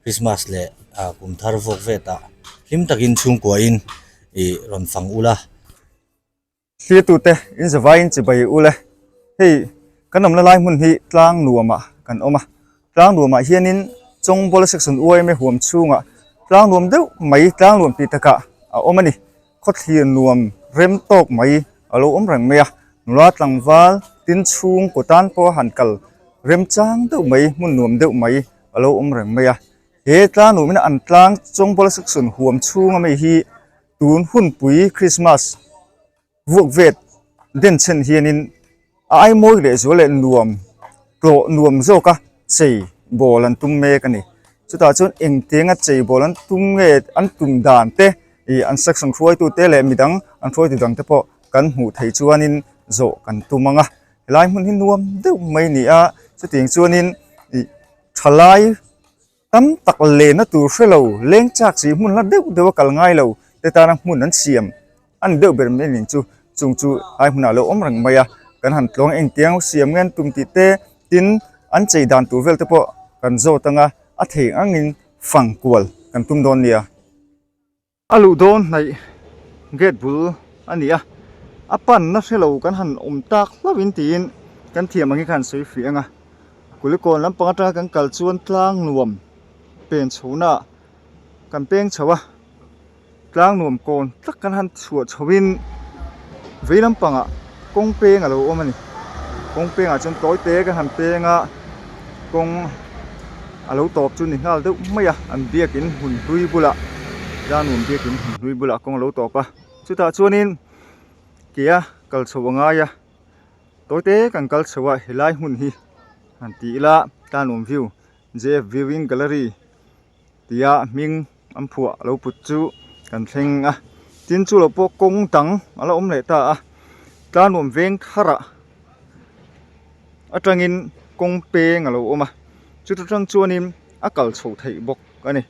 Christmas le kum thar vok ve ta hlim takin chung kwa in ron fang ula hli tu te in zawai in chi bai ule hei kan om la lai mun hi tlang nuama kan oma tlang nuama hianin chong bol section uai me huam chunga tlang nuam deuh mai tlang nuam pi taka a omani khot hian nuam rem tok mai alo om rang me a nula tlangwal tin chung ko tan po han kal rem chang deuh mai mun nuam deuh mai alo om rang me a he tlang nuam in an tlang chong bol section huam chunga mai hi tun hun pui Christmas vuộc Việt đến chân hiền ai môi để số lệ nuông lộ nuông dâu cả chảy bò lần tung mê cái này chúng ta chọn anh tiếng á chảy bò lần tung mê ăn tung đàn té thì ăn sắc sang khuấy tu té lệ mi đắng ăn khuấy tu đắng té po cần hủ thấy chuan in dỗ cần tu mang á lại muốn hin nuông đâu mấy nị á cho tiếng chuan in thay tấm tắc lệ nó tu phê lâu lên chắc gì muốn là đâu đâu cả ngay lâu để ta đang muốn ăn xiêm ăn đâu bên bên mình chung chu ai huna lo om rang maya kan han tlong eng tiang siam ngan tum ti te tin an chei dan tu vel te po kan zo tanga a thei angin phang kwal kan tum don nia alu don nai get bul ania apan na selo kan han tak lawin tin kan thiam angi kan soi fi anga kulikon lampang ata kan kal chuan tlang nuam pen chhuna kan peng chawa tlang nuam kon tak kan han chuat chawin với lắm bằng ạ công pe ngà lâu ôm anh công pe ngà chân tối té cái hàn pe ngà công lâu tọp chân thì ngà đâu mấy à anh bia kín hùn đuôi bula ra nụm bia kín hùn đuôi bula công lâu tọp à chú ta chuan in kia kal sầu ngay à tối té càng kal sầu à lại hùn hi hàn tí la ta nụm view je viewing gallery tia ming am phua lâu put chu càng theng à tin chu lo po kong tang ala om le ta a ta nuam veng thara atangin kong pe ngalo oma chu tang chuanin akal chho thei bok ani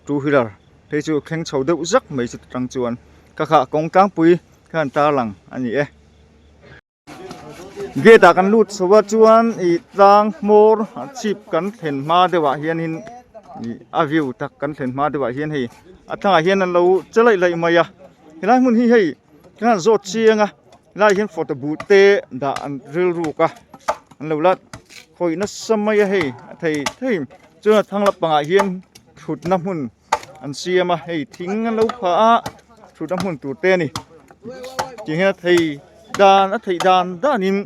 two wheeler thei chu kheng chho deuh zak mai chu tang chuan ka kha kong tang pui khan ta lang ani e ge ta kan lut sowa chuan I tang mor chip kan thlen ma dewa hianin a view tak kan thlen ma dewa hian hei athanga hian an lo chalai lai maya lai mun hi hei kan zo chianga lai hian photo booth te da an ril ru ka an lo lat khoi na samaya hei thei thei chu thang lapanga hian thut na mun an siama hei thing an lo pha thut na mun tu te ni chi he thei dan danin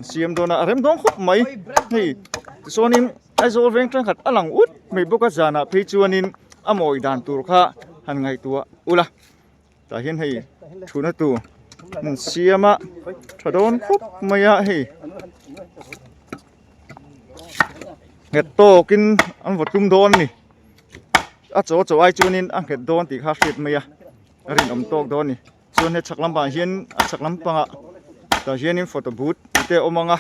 siam dona rem dong khop mai hei sonin ai zo veng tang khat alang ut mai boka jana phi chuanin amoi dan tur kha han ngai tua ula ta hian hei thuna tu siama thadon khop maya hei het to kin an votum don ni a cho ai chunin an het don ti kha hret maya rin om tok don ni chuan he chaklam ba hian a chaklam panga ta hian in photo booth te omanga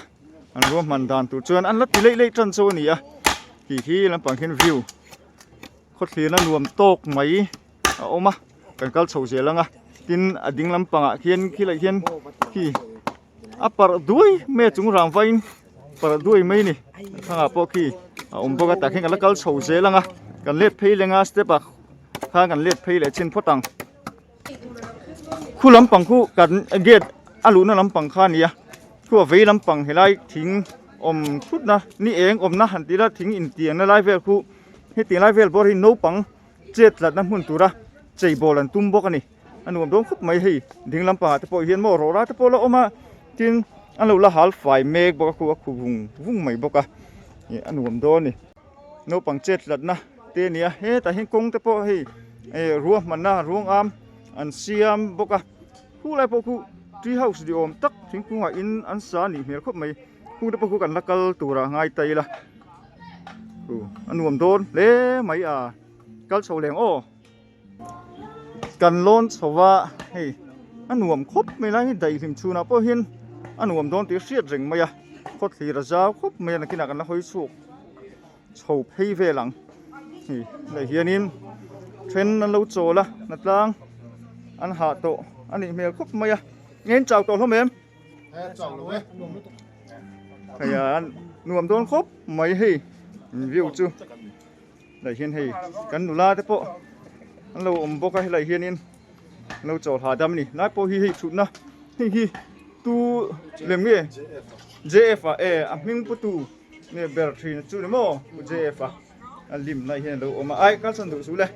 an ro man dan tu chuan an la ti lei tran chu ni a hi lampang hian view khot thina nuam tok mai a oma kan kal chho zelanga tin ading lampanga hian khilai hian hi apar duai me chung ram vain par duai mai ni thanga po khi boka ta khen ala kal chho zelanga kan let phei lenga step a kha kan let phei le chin photang khu lampang khu kan gate alu na lampang kha nia khu vei lampang helai thing om khut na ni eng om na han tira thing in tiang na lai vel khu he ti lai vel bor hi no pang chet lat na mun tura chei bol an tum bok ani anuam dong khup mai hi ding lampa te po hian mo ro ra te po la oma tin an lo la hal fai mek bok khu vung mai boka ni anuam do ni no pang chet lat na te nia he ta hin kong te po hi ruwa man na ruang am an siam boka khu lai po khu tree house di om tak thing kunga in an sa ni mer khup mai khu te po khu kan lakal tura ngai tai la anuam don le mai a kal chho leng o kan lon chowa hei anuam khop mai lai dai him chuna po hin anuam don ti hriat reng maya khot thli ra jaw khop mai na kina kan la hoi chuk chho phei ve lang hi le hianin tren an lo chola na tlang an ha to ani mel khop maya ngen chaw to hlom em chaw lo e kaya nuam don khop mai hi view chu lại hiền hay cắn nụ la thế po anh lâu bốc cái lại hiền in lâu chọt hà đâm nè lại po hi chút na hi tu làm nghe JF à mình po tu nè battery chút nữa mo JF à lim lại hiền lâu mà ai các sản phẩm số này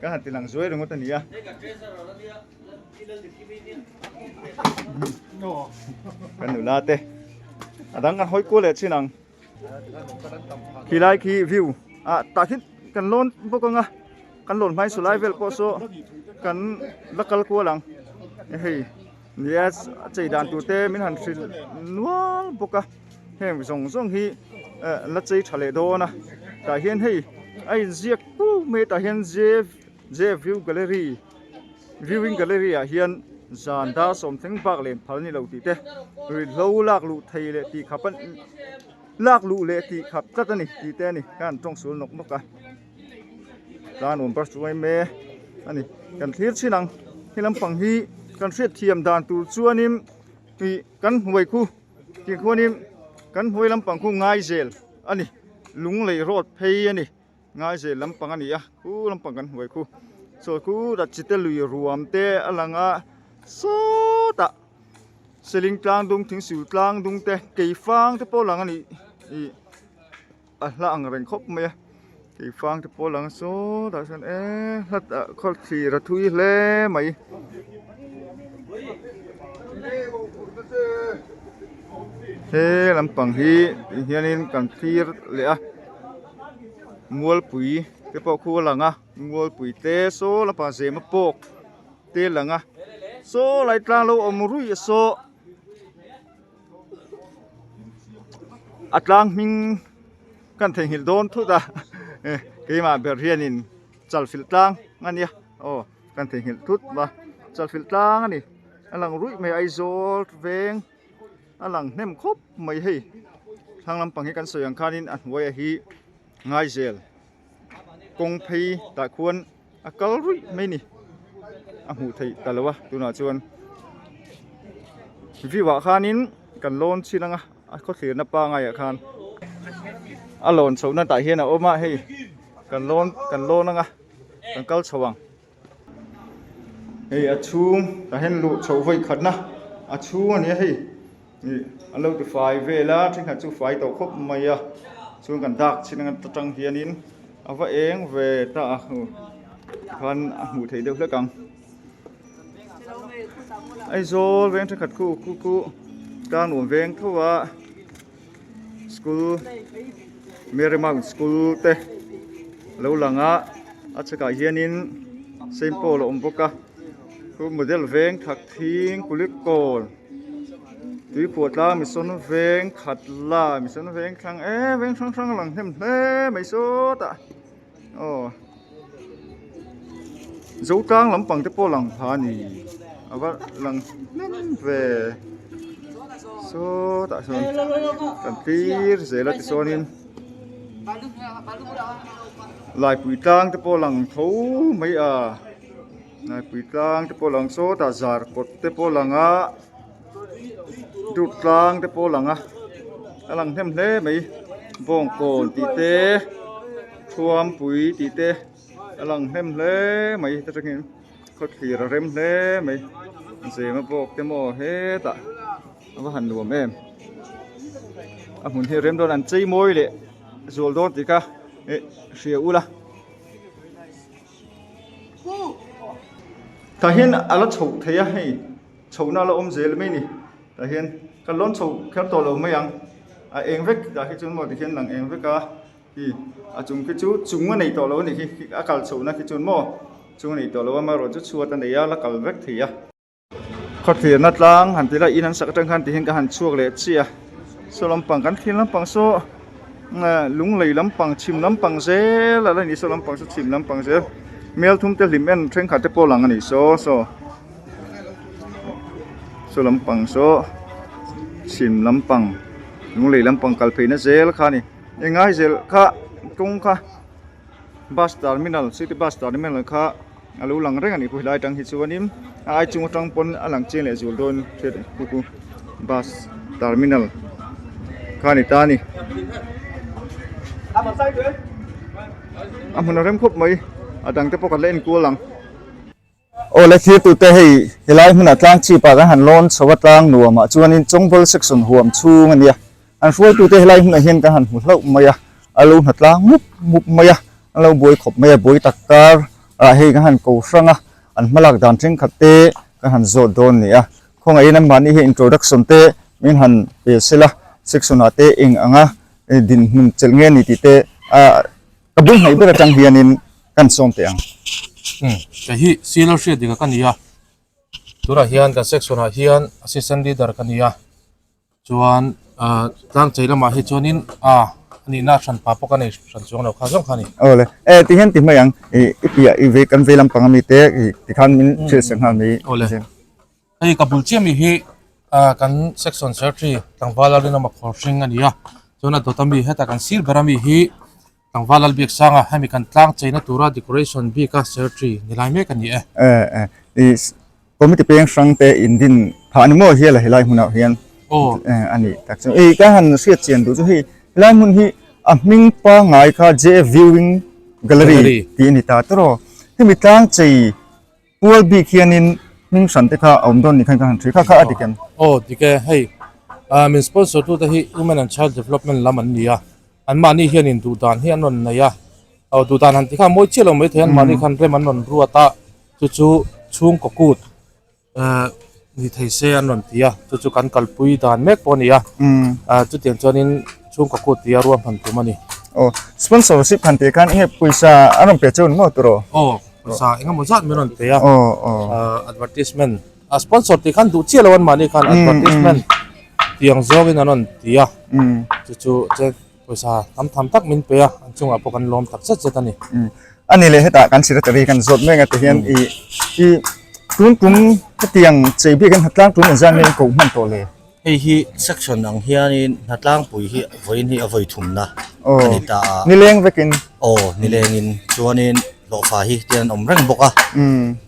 các hạt tiền lằng dối đúng không tani à cái nụ la thế đang ăn hoi cô lệ chi năng khi lại khi view ta khi cần lon bốc nga cần lon mai sulai vel po so cần lakal cô lang hey yes chạy đàn tụt te mình hẳn xin nuôi boka hem zong zong hi là chạy thale do na ta hiền hey ai ziek tu me ta hiền je view gallery viewing gallery à hiền zan da something bak lem phal ni lo ti te ri lo lak lu thei le ti khapan lak lu le ti khap kat ani ti te ni kan tong sul nok nok ka dan um par chuai me ani kan thir chinang hilam pang hi kan riat thiam dan tu chuanim ti kan huai khu ti khuanim kan huai lam pang khu ngai zel ani lung lei rot phei ani ngai zel lam pang ani a ku lam pang kan huai khu so ku da chitel lui ruam te alanga so ta seling tlang dung thing siu tlang dung te kei fang te po lang ani i la ang reng khop me kei fang te po lang so da san lat khol thi ra thui le mai he lam pang hi hianin kan thir le a mual pui te po khu langa mual pui te so la pa je ma pok te langa so lại tlang lo om rui so atlang ming kan theng hil don thu da ke ma ber hianin chal fil tlang ania o kan theng hil thut ba chal fil tlang ani alang rui mai ai zol veng alang nem khop mai hei thang lam pang hi kan soyang khanin an wai hi ngai zel kong phei ta khuan akal rui mai ni a hmu thei talawa tuna chuan viwa khanin kan lon chinanga a kho thlir na pa ngai a khan a lon chona ta hian a oma hei kan lon anga kan kal chawang hei a chung ta hen lu chho voi khatna a chung ani hei ni a lo ti fai vela thing ha chu fai to khop mai a chung kan dak chinanga tatang hianin awa eng ve ta a khan a hmu thei deuh hlekang ai zol veng thakhat ku tan um veng thowa school Marymount school te lo langa a chaka hianin Saint Paul om boka ku model veng thak thing kulik kol tui phuatla mi son veng khatla mi son veng thang veng thang lang hem hle mai so ta o dấu trang lắm bằng cái po lang pha ni awa lang nem ve so ta son kan tir zela ti sonin lai pui tang te po lang tho mai a lai pui tang te po lang so ta zar kot te po lang a dut tang te po lang a alang hem hle mai bong kon ti te thuam pui ti te alang hem hle mai ta ngin khot khir rem hle mai je ma bok te mo he ta awa han luam em a mun he rem don an chei moi le zol don ti ka ria ula ta hian ala chho theya hei chhona la om zel mai ni ta hian kan lon chho kher to lo mai ang a eng vek da hi chun mo ti hian lang eng veka hi a chung ki chu chung nei to lo ni hi a kal chhona ki chun mo chung nei to lo ma ro chu chuat an ya la kal vek thia khot thir na tlang han ti la in an sak tang khan ti hin ka han chuak le chia so lam pang kan thin lam pang so lung lei lam pang chim lam pang ze la la ni so lam pang so chim lam pang ze mel thum te lim en threng kha te po lang ani so lam pang so chim lam pang lung lei lam pang kal pheina zel kha ni engai zel kha tung kha bus terminal city bus terminal kha alu lang reng ani pui lai tang hi chuanim ai chung tang pon alang chen le zul don the ku bus terminal kha ni ta ni มันเริ่มครบไหมดังแต่ปกติเล่นกูหลังโอ้และที่ตัวเตะให้ไล่มันตั้งชีปากหันล้นสวัสดิ์ตั้งหนัวมาจวนนี้จงบอลเซ็กซ์หัวมชูเงี้ยอันช่วยตัวเตะไล่มันเห็นกันหันหุ่นเล่าไม่อะอาลูหัดล้างมุบไม่อะเราบวยขบไม่บวยตักการให้กันหันกูฟังอ่ะอันมาหลักด่านจึงขัดเตะกันหันโจดโดนเนี่ยคงไอ้นั่นมันนี่ให้อินโทรดักชั่นเตะมินหันเปเสละเซ็กซ์นาเตะเองอ่ะดินมันเจลเงี้ยนี่ติเตะกระบุ้งให้เพื่อจังเฮียนินกันส่งเตียงแต่ที่ซีโร่ชีดีกันนี่อ่ะตัวเฮียนกับเซ็กซ์นะเฮียน assistant leader กันนี่อ่ะจวนตั้งใจแล้วมาให้จวนนี้อันนี้น่าฉันปาปกันนี่ฉันจวงเราข้าวจงขันนี่เลยที่เห็นที่ไม่ยังอีปีอีเวกันเวลัมปังมีเตะที่ขันมินเชื่อสังหารมีไอ้กับบุญเจียมีให้กัน section surgery ตั้งวาลาเรื่องมาขอชิงอันนี้อ่ะจวนนั้นตัวตั้งมีให้แต่กันซีลบารามีให้ตั้งวาลาเบียกสังอ่ะให้มีการตั้งใจนะตัว decoration บีกับ surgery นี่ลายเมกันนี่อีผมไม่ได้เป็นสังเตอินดินผ่านมั่วเฮียเลยลายหุ่นเอาเฮียนอันนี้แต่ก็ก็หันเสียเจียนดูจะให้ลายหุ่นที่มิงป้าง่ายค่ะเจviewing gallery ที่นี่ตาตัวที่มีตั้งใจปัวบีเฮียนินมิงสันติค่ะอมดอนนี่ขันกันทรีค่ะอดีกันดีแกให้มีสปอนเซอร์ตัวที่ Women and Child Development ละมันนี่อ่ะอันมานี่เฮียนินดูดานเฮียนนนี่อ่ะเอาดูดานหันที่ข้ามุ่งเชี่ยวเราไม่เทียนมานี่คันเรื่องมันนนรัวตาจู่ช่วงกกูดนี่ไทยเซียนนที่อ่ะจู่กันกัลปุยดานเมกปนี่อ่ะจุดเดียนจวนนี้ช่วงกกูดที่รวมพันตัวมันนี่สปอนเซอร์ชิพพันเตกันเฮ้ปุยซาอารมณ์เปียเจ้าหนุ่มตัวปุยซาเองก็มันจัดไม่นนที่อ่ะadvertisement สปอนเซอร์ที่คันดูเชี่ยวเราวันมานี่คัน advertisement ที่ยังโซ่กันนั่นที่อ่ะจู่เจ้าปุยซาทำตักมินเปียช่วงอ่ะพวกกันล้อมตักเสร็จจะนี่อันนี้เลยให้ตากันสิรตรีกันสดไม่งั้นแต่เห็นอีกลุ่มที่ยังเจ็บพี่กันหัดล้างกลุ่มเหมือนกันนี่กูมันโตเลยไอ้ที่ section อังเฮียนี่หัดล้างปุ๋ยที่วันนี้เอาไว้ถุงนะอันนี้ตานี่เลี้ยงไปกินนี่เลี้ยงจวนนี้หล่อฟ้าที่เตียนอมเร่งบก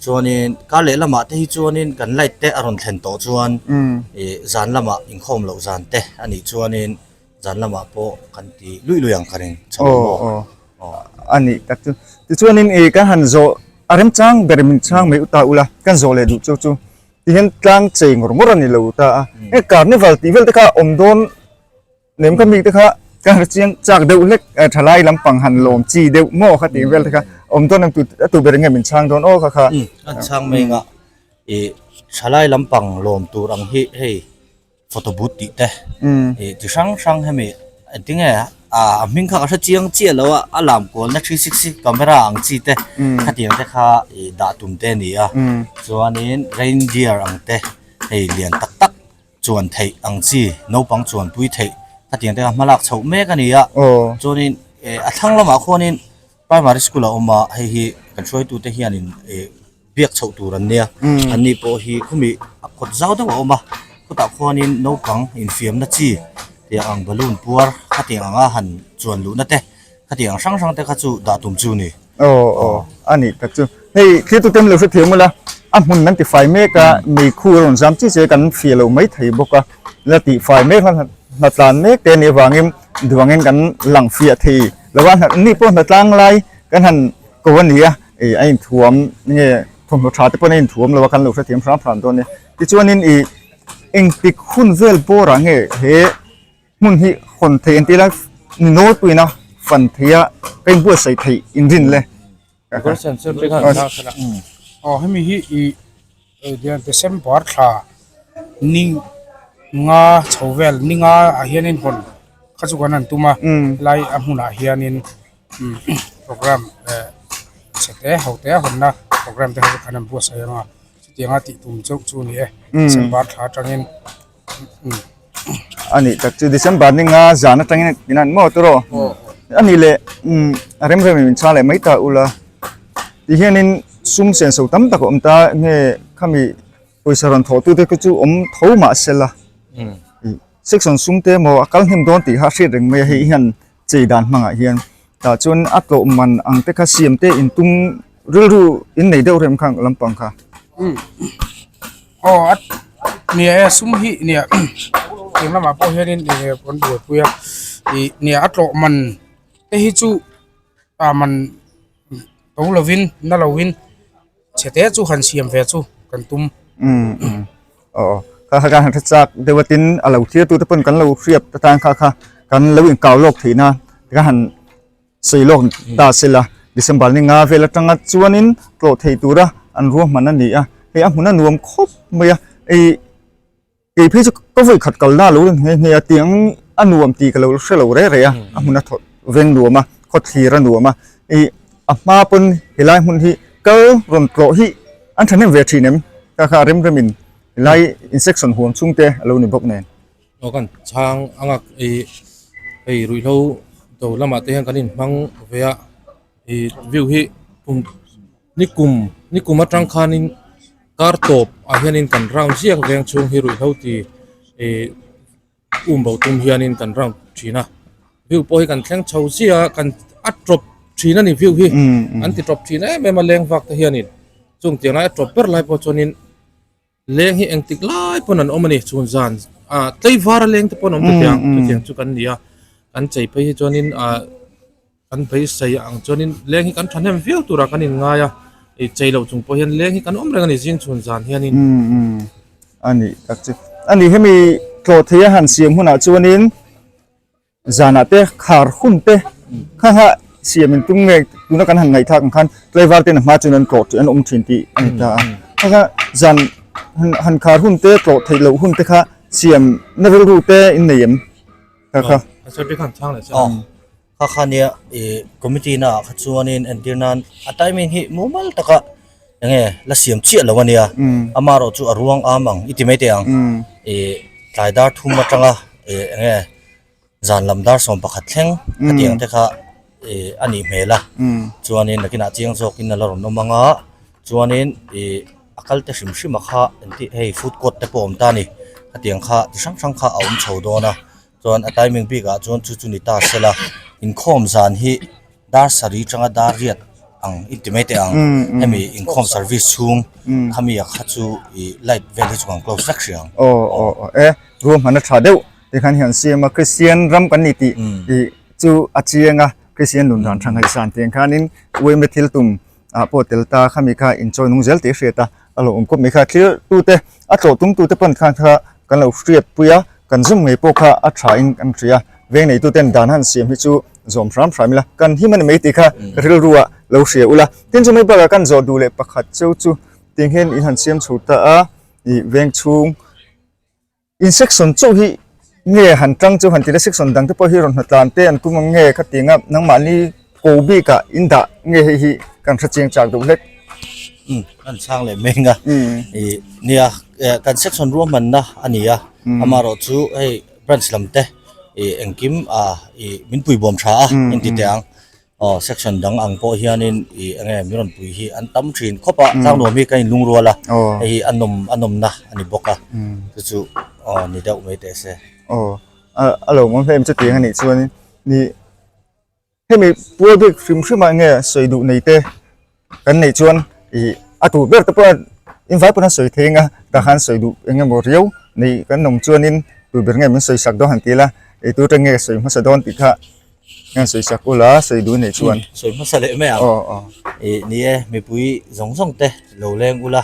จวนนี้การเลี้ยละมาที่จวนนี้กันไล่เตะอารมณ์เทนโตจวนจานละมาอิงคมเหล่าจานเตะอันนี้จวนนี้จานละมาโปกันตีลุยอย่างกันเองอันนี้แต่ที่ช่วงนี้กันหันโจอารมณ์จังเบรมินจังไม่อุตาอุละกันโจเลยดูจู่ที่เห็นตั้งใจงรมรันนี่เลยอุตาการนิวัลที่เวลต์ค่ะอมโดนเนี่ยมันก็มีค่ะการเชียงจากเดวเล็กทลายลำปังหันลมจีเดวโม่ค่ะที่เวลต์ค่ะอมโดนนั่งตัวเบรมินจังโดนโอ้ค่ะช่างไม่งะทลายลำปังลมตัวรังให้ฟอโต้บูธติดเตะที่ช่างให้มีจริงๆมิงค่ะก็เชียงเจียแล้วลำก่อนนัก360กล้องอังจีเตะขัดยังเตะค่ะดาตุ่มเตะนี่ส่วนนี้เรนเดียร์อังเตะให้เลียนตักส่วนไทยอังจีโนปังส่วนปุยไทยขัดยังเตะมาลักเฉาเมกันนี่ส่วนนี้ทั้งละมาคนนี้ไปมาที่สกุลออกมาให้กันช่วยตัวเตะเฮียนี่เบียกเฉาตัวนั้นเนี่ยอันนี้พอฮีคุมีกดเจ้าตัวออกมาก็ตักคนนี้โนปังอินฟิล์มนัดจีเตียงบอลลูนปัวขัดยังหันจวนลุนัดเตะขัดยังช่างเตะขัดจูดาตุ่มจูนี่อันนี้ขัดจูเฮ้ยที่ตัวเต็มเลยสุดเทียมละมันนั่นติไฟเมกะมีคู่รอนซ้ำที่เจอกันฟีลไม่ถ่ายบกะแล้วติไฟเมกนัดลานเมกเตนี่วางเงินดวงเงินกันหลังฟีทีแล้วว่านี่พวกนัดล้างไรกันหันกวนนี้ไอ้ถ่วมนี่ถ่วมรสชาติพวกนี้ถ่วมแล้วว่ากันลูกสุดเทียมพร้อมพร้อมตัวนี้ที่ชวนนี่เองติคุณเวลโบราณเฮ้มุนที่คนเทียนที่ละโน้ตปุยนะฟันเทียเป็นบัวใส่ไทยอินดินเลยก็เซนเซอร์เป็นการทำขนาดให้มีที่เดือนเดซเบอร์ค่ะนิ่งงาชาวเวลนิ่งงาเฮียนินคนข้าจุกันนั่นตัวมาไล่อามุนาเฮียนินโปรแกรมเสร็จแล้วเขาแต่คนนะโปรแกรมที่เขาขนมบัวใส่มาที่ยังติตุ่มจุกจูนี่เซมบาร์ค่ะจังเงินอันนี้จากจุดที่เซมบาร์นี่งาจานจังเงินนั่นมั่วตัวรออันนี้เลยเริ่มมีชาเลยไม่ตาอุลาที่เฮียนินซุ่มเสียงสูงตั้มตะกอมตาเนี่ยข้ามีปุยสารทอตัวเด็กจู่ท้มาเสละเซ็กซ์ซุ่มเตะมัวกัลหิมโดนตีหาเสียงไม่ให้เฮียนใจดันมังเฮียนแต่จนอัตโตมันอังเตะข้าเสียมเตะอินตุงรู้อินไหนเดียวเริ่มข้างลำปังค่ะเนี่ยซุ่มฮีเนี่ยเองละมาพอเฮียนเนี่ยคนดูปุยเนี่ยอัตโตมันเตะฮิจู มันต้องเราวินนั่นเราวินเฉยๆจู่หันเสียมเวจู่กันตุ้มอ๋อข้าการหันทักเดวตินอะไรที่ตัวที่เป็นกันเราเรียบต่างข้ากันเราอินเก่าโลกทีนะก็หันสี่โลกตาสิละดิสมบัลนี่งาเวลาตั้งจวนนินโกรธเหตุระอันรวมมันนั่นนี่อ่ะเฮ้ยมันนั่นรวมครบเมื่อไอ้พี่จะก็วิ่งขัดกันล่ารู้เนี่ยเตียงอันรวมตีกันเราเชื่อเราเรื่อยๆอ่ะมันนั่นถอดเวงรวมมาขดทีรันรวมมาไอ้มาปนเฮลัยมันที่ก็รวมโกรธที่อันฉันเนี่ยเวทีเนี่ยข้าเริ่มมินไล่อินเซกชันหัวชุ่งเตะเราหนีบกแน่เอากันช่างอังไอ้รุ่ยเราตัวละมาเตะกันนินมังเวียวิวฮีนิกุมมาจังคันินการตบอาเฮียนินกันร่างเสียงเรียงช่วงฮิรุ่ยเราที่บ่าวตุ้มเฮียนินกันร่างชีนะวิวพอให้กันแข่งเชาเสียกันอัดจบชีนั่นนี่วิวฮีอันที่จบชีนะไม่มาเลี้ยงฟักเฮียนินช่วงเตียงนั้นจบเปิดไลฟ์พอจนินเลี้ยงให้เองติดไล่ปนันอมันนี่ส่วนจานไต้วาระเลี้ยงที่ปนอมตัวเตียงจุกันเดียกันใจไปจนินกันไปใส่อังจนินเลี้ยงให้กันทันเห็นวิวตัวรักกันนินง่ายใจเราจงพอเห็นเลี้ยงให้กันอมเรื่องนี้จริงส่วนจานเฮียนินอันนี้ตักจิอันนี้ให้มีโกรธที่หันเสียงหัวหน้าจนินจานาเตะขาดหุ่นเตะข้าเสียมันตุ้งเงยดูนักการหันไงทักกันไต้วาระเตะมาจนนั้นโกรธอันอมทินตีอันนี้ตาข้าจานหันขาดหุ่นเตะโกรธที่เราหุ่นเตะข้าเสียมนั่นรู้เตะอินเดียมข้าใช่ไปขันช่างเลยใช่ข้าเนี่ยคอมมิตี้น่ะขัดส่วนนี้อันเดียนั้นอัตายมิงฮิมูมัลตะกะยังไงละเสียมเชี่ยแล้ววันนี้อามาเราจู่อรุงอามังอิติไม่เตียงหลายดาร์ทุ่มมาจังอ่ะยังไงจานลำดาร์ส่งประคัดแข่งเตียงเตะข้าอันนี้เมล่ะส่วนนี้นักกินอาเจียงโซกินนั่นเราหนุ่มมังอ่ะส่วนนี้อักลเตชิมชิมาข้าอันที่ให้ฟู้ดโคตรเตะปอมตานี่เตียงข้าที่ช่างข้าเอาอุ่นโชว์โดนะส่วนอัตายมิงปีกอ่ะส่วนจู่นี่ตาเสละอินคอมจานฮีดาร์สารีจังดาร์เรียดอังอินติเมตอังให้มีอินคอมเซอร์วิสชุ่งขามีอยากขัดจู่ไลท์เวลิจุงกลอฟสักเสียงรวมมันถ่าเดียวที่ขันเห็นเสียมาคริสเตียนรำกันนิติจู่อาเจียงอ่ะคริสเตียนหนุนรันทางไฮซันเตียงขันนินเวมิทิลตุมพอเตลตาขามีข้าอินจอยนุ่งเจลเตเสียตาอารมณ์ก็มีข้าที่ตู้เตอัตโตตุ้งตู้เตปันข้ากันเราเรียบปุยกันซุ่มไงพวกข้าอัตราอินกันเสียเวงในตู้เต้นดานหันเสียมให้จู่จอมพรามพรามละกันที่มันไม่ติค่ะเรื่องรัวเราเสียอุละที่จะไม่บอกกันจอดูเลยประคัดเจ้าจู่ที่เห็นอินหันเสียมสุดตาเวงชุ่งอินเซ็กชันจู่ที่เงี้ยหันจังจู่หันที่เซ็กชันดังที่พอฮิรอนหัดตานเต้นกูมังเงี้ยขัดติงอ่ะนังมาลีโกบีกะอินดาเงี้ยฮีกันชัดเจนจากดูเล็กกันช่างเลยเมงอ่ะเนี่ยกันเซ็กชันร่วมมันนะอันนี้อ่ะอามาเราจู่ไอ้บรันช์ลำเตะเอ็งกิมมินปุยบอมชาอินติเตียงเซ็กชันดังอังโปเฮียนินไงมิรอนปุยฮีอันตั้มทรีนครบอ่ะทางโนมีกันลุงรัวละอันนมนะอันนี้บอกอ่ะจู่นี่เดาไม่ได้เสียอารมณ์มันเป็นจุดเตียงนี่ส่วนนี่ให้มีพวกที่ฟิล์มขึ้นมาเงี้ยสวยดูในเตะกันในชวนตัวเบิร์ตปุ่นอินไฟปุ่นสวยเทงอ่ะแต่หันสวยดูเงี้ยโมเรียวนี่กันนมชวนนินตัวเบิร์ตเงี้ยมันสวยสักดอกหันตีละตัวเงี้ยสวยมันสะดอนติดค่ะงั้นสวยสักอุล่าสวยดูในชวนสวยมันสะเละไหมอ่ะนี่มีปุ้ยสองเตะโลแรงอุล่า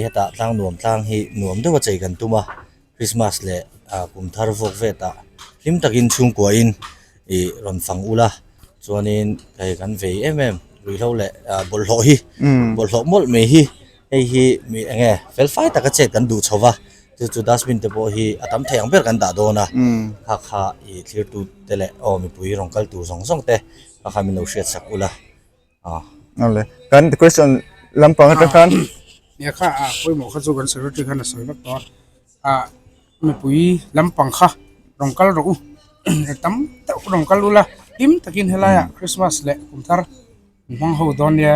ฮัตตาตั้งหน่วมตั้งให้หน่วมด้วยว่าใจกันตัวมาคริสต์มาสเล่กุมทารุฟกเวตาลิมตะกินชุ่มกว่าอินรอนฟังอุล่าส่วนนี้ใครกันเวลุยเท่าเล่บอลลอยบอลลอยหมดไม่ฮีมีไงเฟลไฟตะกัดเจ็ดกันดูชาวะจู่ดัสบินเตปอฮีอาตั้มแทงเปิดกันด่าโดนะข้าคลียร์ตูเตเล่มีปุยรองกัลตูสองเตะข้ามีโนเชียสักอุล่านั่นเลยกัน question ลำปังกันเนี่ยข้าปุยหมอข้าจู่กันสรุปที่ข้าน่ะสวยมากตอนมีปุยลำปังข้ารองกัลรู้ตั้มเต้ารองกัลรู้ละทิมตะกินเฮลัยคริสต์มาสเล่ผมทาร์มังหูดอนเนี่ย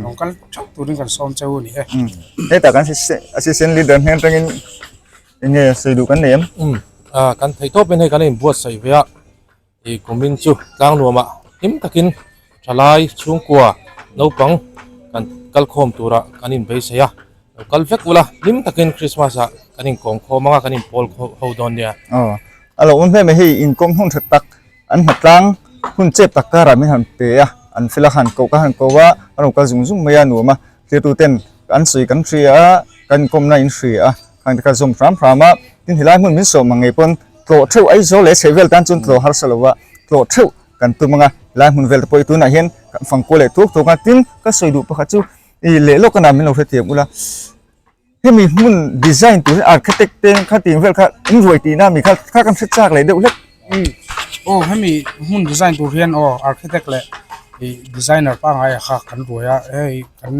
รองกัลชอบตัวนี้กันซ้อมเจ้านี่แต่กันassistant leader เนี่ยตั้งเงี้ยสวยดูกันเนี่ยกันไทยทบเป็นให้กันเองบวชใส่เวียคอมบินจูล้างนัวมาทิมตะกินชลายช่วงกัวนูปังกันกัลคอมตัวละกันอินไปเสียกัลเฟกอุละทิมตะกินคริสต์มาสกันอินกองโคมังกันอินพอลหูดอนเนี่ยอารมณ์มันไม่ให้อินกองห้องถัดตักอันหัดล้าง hun chep takara min han pe a an fila han ko ka han ko wa anu ka zung zung maya nu ma te tu ten an sui kan thri a kan kom na in thri a kan ka zum ram rama tin hilai mun min so mangai pon tlo theu ai zo le sevel tan chun tlo har salowa tlo theu kan tu manga lai mun vel poi tu na hian kan phang ko le tu to ka tin ka soi du pa chu i le lo kana min lo the ula hemi mun design tu architect ten kha tim vel kha in roi ti na mi kha kan set chak le deuh le oh hemi hun design tu hian architect le designer pa ngai kha kan roya kan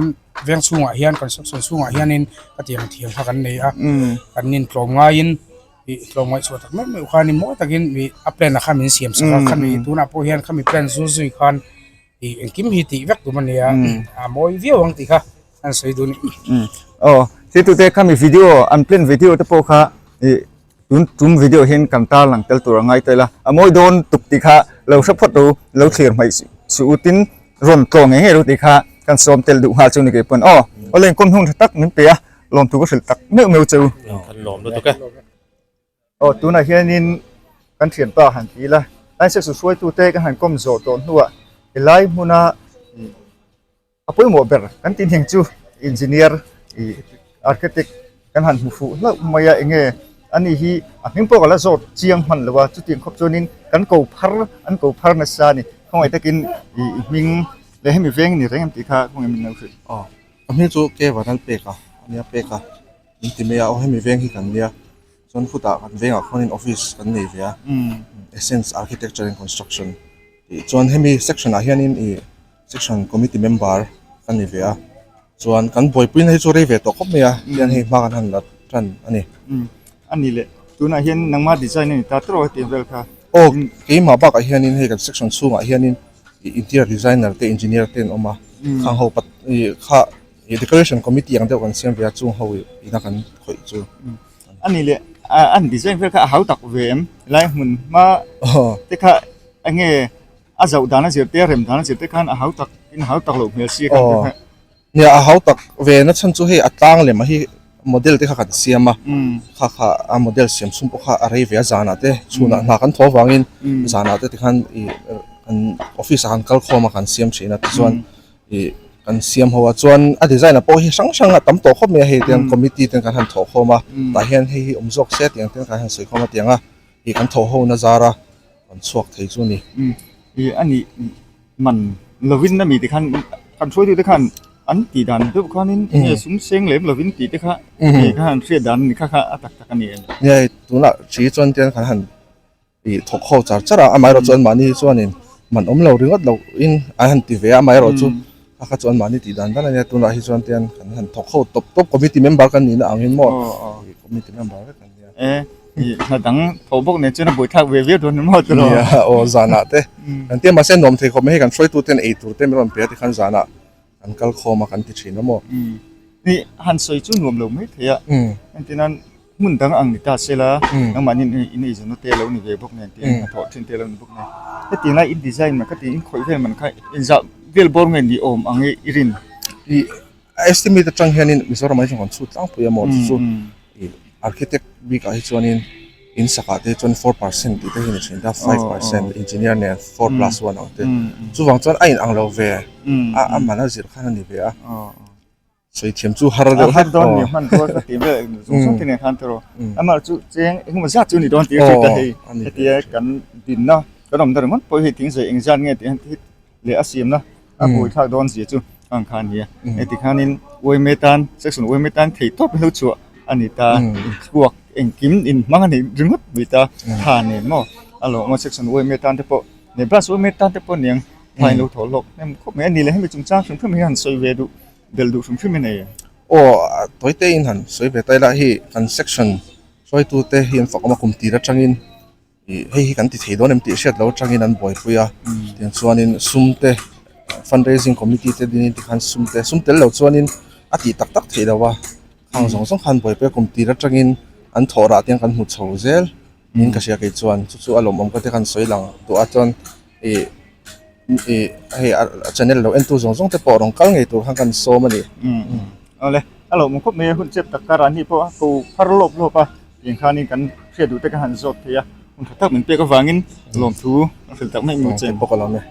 veng chunga hian construction chunga hian in atiang thiam kha kan nei a kan nin tlom nga in tlom ngai chu tak me khani mo takin mi aplen na khamin siam sa khan mi tuna po hian khami plan zu zui khan kim hi ti vek tu man ya moi viau ang ti kha an sei du ni thế tụi te kami video unplan video te po kha tum video hen kam ta lang tel tur ngai te la amoi don tuk ti kha lo sap phot do lo thlir mai su tin ron tlong nge ru ti kha kan som tel du ha chu ni ke pon olen kon hung tak min pe a lom tu ko sil tak meu chu kan lom do to ke tu na hian in kan thian pa han ti la ai se su suai tu te kan han kom zo ton nuwa elai muna apoi mo ber kan tin heng chu engineer architect kan han fu la maya enge ani hi ahing po kala zot chiang man lawa chu ting khop chonin kan ko phar na sa ni khoi takin ming le hemi veng ni reng ti kha khong min nau su ami chu ke waral pe ka ania pe ka intimea o hemi veng hi kan nia chon futa kan venga khonin office kan nei via essence architecture and construction ti chon hemi section a hianin section committee member kan nei via chuan kan boipin hi chu rei ve to khop mea hian hi ma kan han la tran ani le tuna hian nangma design ni ta tro te vel kha ke ma ba ka hianin he kan section chunga hianin interior designer te engineer ten oma khang ho pat kha decoration committee ang te kan siam via chung ho ina kan khoi chu ani le an design vel kha hau tak ve em lai mun ma te kha ange a zau dana zir te rem dana zir te khan a hau tak in hau tak lo mel si kan nia a hau tak ve na chan chu he atang le ma hi model te kha kan siama kha a model siam sum po kha a rei ve zana te chuna na kan tho wangin zana te khan kan office han kal khoma kan siam china chuan kan siam hoa chuan a design a po hi sang a tam to khop me he ten committee ten kan han tho khoma ta hian hi umjok se tiang ten kan han soi khoma tianga hi kan tho ho na zara kan chuak thei chu ni ani man lovin na mi te khan kan thoi te khan an ti dan tu khanin sum seng lem lovin ti te kha khan thria dan ni kha atak tak ani ne tuna chi chuan ten kan han thok ho chara amai ro chuan mani chuanin man om lo ringot lo in a han ti ve amai ro chu kha chuan mani ti dan dan ne tuna hi chuan ten kan han thok ho top committee member kan ni na angin mo committee member kan ya na dang thobok ne chuna boi thak ve don mo tu ro o zana te kan te ma sen nom the khom he kan froi tu ten e tur te meron pe ti khan zana kan kal khoma kan ti thina mo ni han soi chu nom lo mai thea antinan mun dang ang ni ta sela ang manin in i jono te lo ni ve bok ne ti tho thin te lo ni bok ne te ti na in design ma ka ti in khoi vel man kha in za vel bor ngen di om ang irin i estimate tang hianin mizoram ai chon chu tlang puya mo chu architect bi ka hi chuanin in sakate 24% ti te hin chin da 5% engineer ne 4+1 ang te chu wang chuan ain ang lo ve a mana zir khan ni ve a soi thiam chu har don ni man ko ka ti ve zung sung ti ne khan tro amar chu cheng engma za chu ni don ti ta hei ti kan din na ka dom dar man po hi ting sei engjan nge ti le asim na a boi thak don zi chu ang khan hi ti khanin oi metan section oi metan thei top lu chu anita kuak engkim in mangani ringot bita thane mo alo mo section oi metan te po ne plus oi metan te po niang phai lo tholok nem khop me ni le hemi chung cha chung phim han soi ve du del du chung phim ne toite in han soi ve tai la hi kan section soi tu te hian fakama kumti ra changin hi kan ti thei don em ti shet lo changin an boi puya tiang chuanin sumte fundraising committee te din ti khan sumte lo chuanin ati tak tak thei dawa khang song song khan boi pe kumti ra changin an thora tiang kan mu chho zel min ka sia ke chuan chu alom om ka te kan soi lang to a chuan hey channel lo entu zong zong te po rong kal ngei tu hang kan so mani ole alo mo khop me hun chep takara ni po ko pharlop lo pa yin khani kan thia du te ka han zot thia มันทักเหมือนเปียกก็ฟังอินลมทูฟิลตักไม่มีเจน ปกติเนี่ย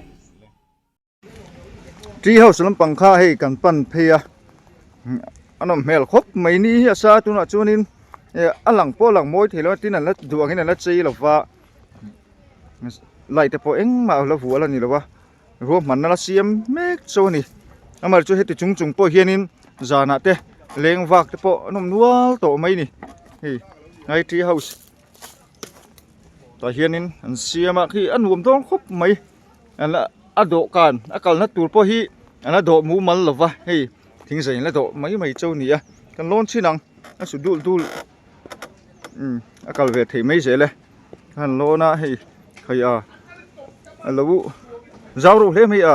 ทรีเฮาส์ลำปังค่าให้กันปั้นเพียอันนั้นเมลครบไม่นี่อาซาตุน่ะจวนินอันหลังโป้หลังมวยที่เราที่นั่นแล้วดวงที่นั่นแล้วจีหรอว่าไล่แต่พอเอ็งมาแล้วหัวแล้วนี่หรอวะรวมมันนั่นละเสียมเมกโซนี่อามาช่วยให้ติดจุงพอเฮียนินจานะเตะเลี้ยงวักแต่พอนุ่มนัวโตไม่นี่ไอ้ทรีเฮาส์ต่อเฮียนินอันเสียมาคืออันรวมต้องครบไม่อันละอันโดกันอันกันนัดตัวพอฮีอันละโดมูมันหรอวะทิ้งใส่แล้วโดไม่เจ้านี่อ่ะกันล้นชินังอันสุดดูอันกันเวทีไม่เสียเลยกันล้นนะใครแล้วเจ้ารู้เล่ไหมอ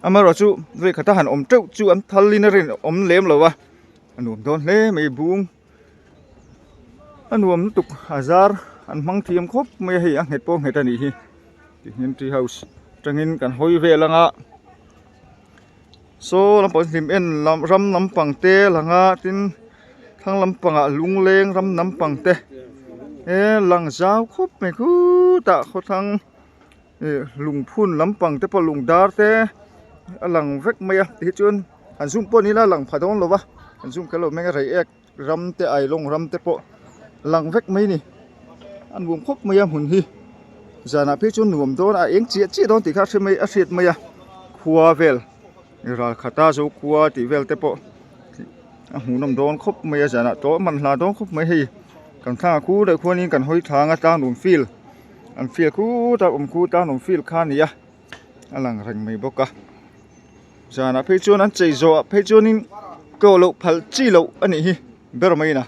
ามาเราจูเวกทหารเจ้าจูอันทัลลินเรนเลี้ยมหรอวะอันนุ่มโดนเล่ไม่บุ้งอันนุ่มตุกอาซาร์อันมังเทียมครบไม่ให้อันเห็ดโป่งเห็ดอันนี้ที่เห็นที่เฮาส์จังเห็นกันหอยเวลังอ่ะโซ่ลำปังทิมเอ็นรำลำปังเตะลังอ่ะทินทั้งลำปังอ่ะลุงเลงรำลำปังเตะหลังเจ้าครบไม่คู่ตะเขาทั้งลุงพุ่นลำปังเตะพอลุงดาร์เตะหลังเวกไม่อ่ะที่จวนอันซุ่มปนนี้ละหลังผาดอนหรอวะอันซุ่มกันหรอไม่กระไรเอกรำเตะไอลงรำเตะพอหลังเวกไม่นี่อันวงครบไม่อ่ะหุ่นที่จานาพี่จวนหนุ่มโดนเอ็งเจี๊ยโดนติดข้าใช่ไหมอาเสียดไม่อ่ะขัวเวลราคาตาโจขัวติเวลเตะพอหูน้ำโดนครบไม่อ่ะจานาโตมันลาโดนครบไม่ให้กันท่าคู่ได้ควรนี้กันห้อยทางอาจารย์หนุ่มฟิลอันฟิลคู่ตาคู่ตาหนุ่มฟิลข้านี่อ่ะอันหลังแรงไม่บอกอะจานาพี่จวนนั้นใจโจพี่จวนนี้ก็โลพัลจีโลอันนี้เบอร์ไม่นะ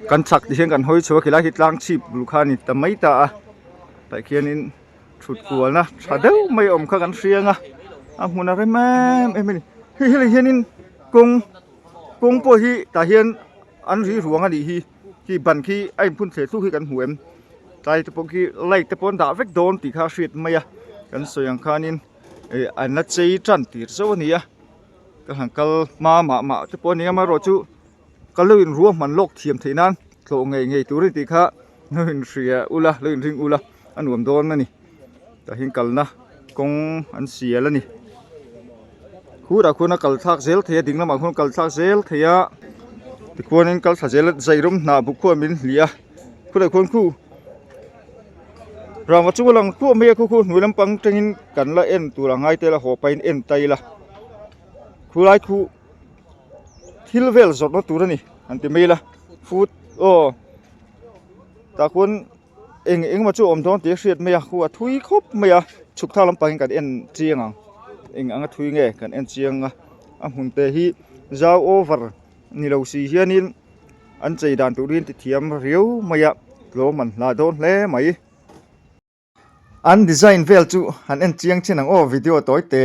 กันสักที่เห็นกันห้อยชัวกีฬาฮิตลังชีพลูกค้านี่แต่ไม่ตาแต่เคียนินชุดกลัวนะถ้าเดี๋ยวไม่อมข้ากันเสียงอะหุ่นอะไรแม่ไม่นี่เฮียนินกงปอยแต่เฮียนอันที่หลวงอันนี้ที่บันที่ไอ้พุ่นเสียสู้กันหัวใจตะปกี้ไล่ตะปนด่าเวกโดนตีข้าชีดไม่อะกันสวยงคานินอันนั้นใจจันตีเจ้านี่อะก็หังกัลมาตะปนนี้มารอจูก็เลื่อนรวมมันโลกเทียมที่นั่นโลไงตัวนี้ตีข้าเลื่อนเสียอุละเลื่อนริงอุละอันหวมโดนนั่นนี่แต่หิงกัลนะกงอันเสียแล้วนี่คู่แต่คนนักกัลทักเซลเทียดิ่งแล้วบางคนกัลทักเซลเทียที่คนนั้นกัลทักเซลใจรุ่มหน้าบุคคลมินเหลียคู่แต่คนคู่เรามาช่วยลังคู่เมียคู่หนุ่ยลำปังจังหินกันละเอ็นตัวละง่ายแต่ละหัวไปเอ็นไตละคู่ไรคู่ทิลเวลสดมาตัวนี่อันที่ไม่ละฟูดแต่คนเองมาช่วยอมท้องเตี้ยเสียดไม่อะคู่ทุยครบไม่อะฉุกท่าลำปังกันเอ็นเจียงอ่ะเองทุยไงกันเอ็นเจียงอ่ะหุ่นเตฮีเจ้าโอเวอร์นี่เราสีเฮียนินอันใจด่านตัวนี้ติดเทียมเรียวไม่อะโลมันลาโดนเล่ไหมอันดีไซน์เวลจูอันเอ็นเจียงเช่นนังวิดีโอตัวเตะ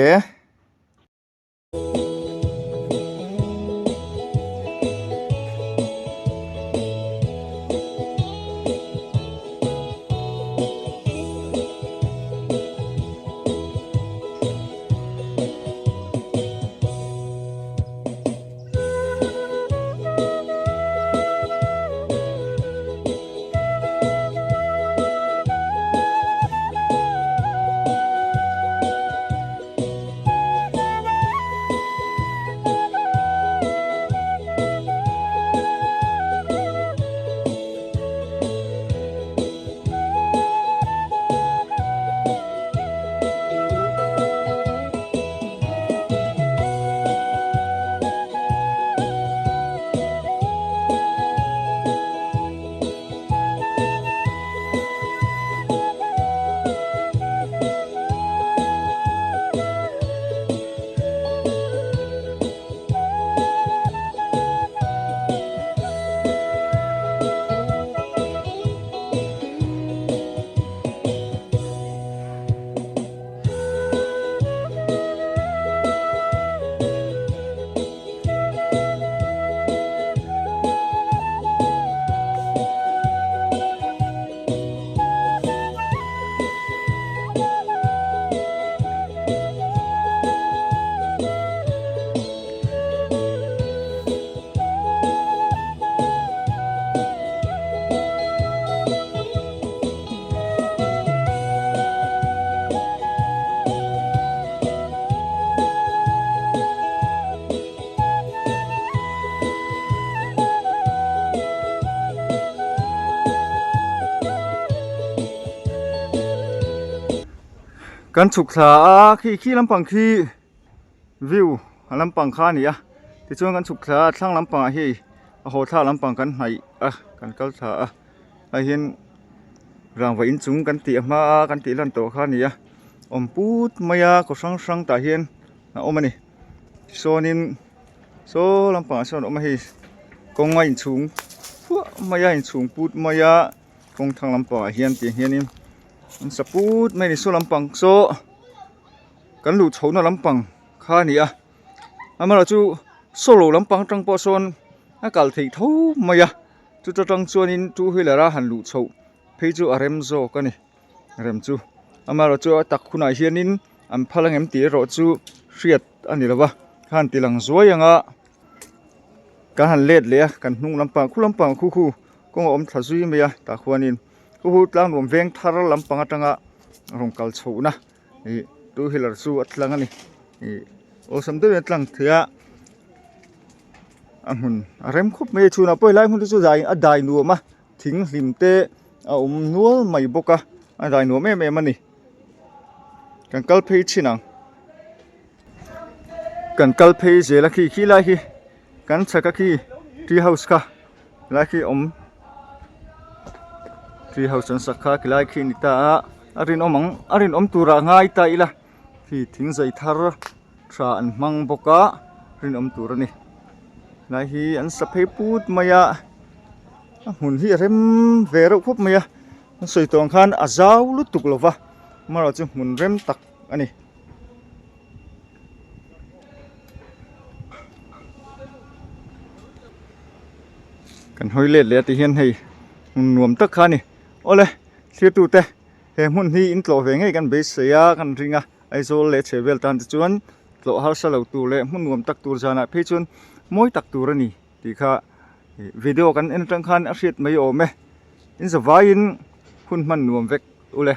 กันฉุกษาขี้ลำปังขี้วิวลำปังข้านี่อ่ะที่ช่วงกันฉุกษาช่างลำปังเฮ้ยโหท่าลำปังกันไหนกันกัลท่าเห็นรางไว้อินจุงกันตีมากันตีลันโตข้านี่อ่ะพูดมายาก็ช่างตาเห็นมันนี่โซนินโซลำปังโซนมาเฮ้ยกงมาอินจุงมายาอินจุงพูดมายากงทางลำปังเห็นตีเห็นนี่มันสปูดไม่ได้โซลำปังโซกันหลุดโฉนลำปังข้านี่อ่ะมาเราจูโซโลลำปังจังปอโซนกัลที่เท่ามายาจูจังชวนินจูฮิลาราหันหลุดโฉเพจูอาเรมโซกันนี่อาเรมจูมาเราจูตักคุณอาเฮียนินพลังตีเราจูเสียดอันนี้ละวะขันตีหลังสวยยังการหันเล็ดเลยกันนุ่งลำปังคู่ลำปังคู่ก็อมทัศน์ไม่ยาตาควานินคู่ตั้งรวมเวงทาร์ลำปังจังรงกัลโฉนะนี่ดูฮิลาจูอัตลังนี่โอ้สมเด็จอัตลังเถียหุ่นเริ่มคบไม่ชูนะไปไล่หุ่นที่สุดใจได้นัวมาทิ้งหิมเตะนัวไม่บกได้นัวไม่มันนี่กันกัลเพชินังกันกัลเพเจลักขี้ไล่ขี้กันสักขี้ทรีเฮาส์ค่ะไล่ขี้ทรีเฮาส์สักค่ะไล่ขี้นิตาอารินตัวร่างง่ายตายละที่ทิ้งใจทาร์ทราอันมังบกอารินตัวนี่ไล่ขี้อันสับให้พูดมายาหุ่นที่เริ่มเวรุพบมายาสวยตรงขันอาจ้าวลุตุกลวะมาเราจะหุ่นเริ่มตักอันนี้กันหอยเล็ดเลยที่เห็นให้หุ่นรวมตักขันนี่โอ้เลยเสียตัวเตะเห็นหุ่นที่อินโตเวงให้กันเบสเสียกันริงไอโซเลเชเวลตันจวนโลหะสลาวตัวเลยหุ่นรวมตักตัวจานะเพชรมวยตักตัวนี่ที่ข้าวิดีโอกันอินตั้งขันอาชีพไม่โอเมอินสวายินหุ่นมันรวมเวกโอ้เลย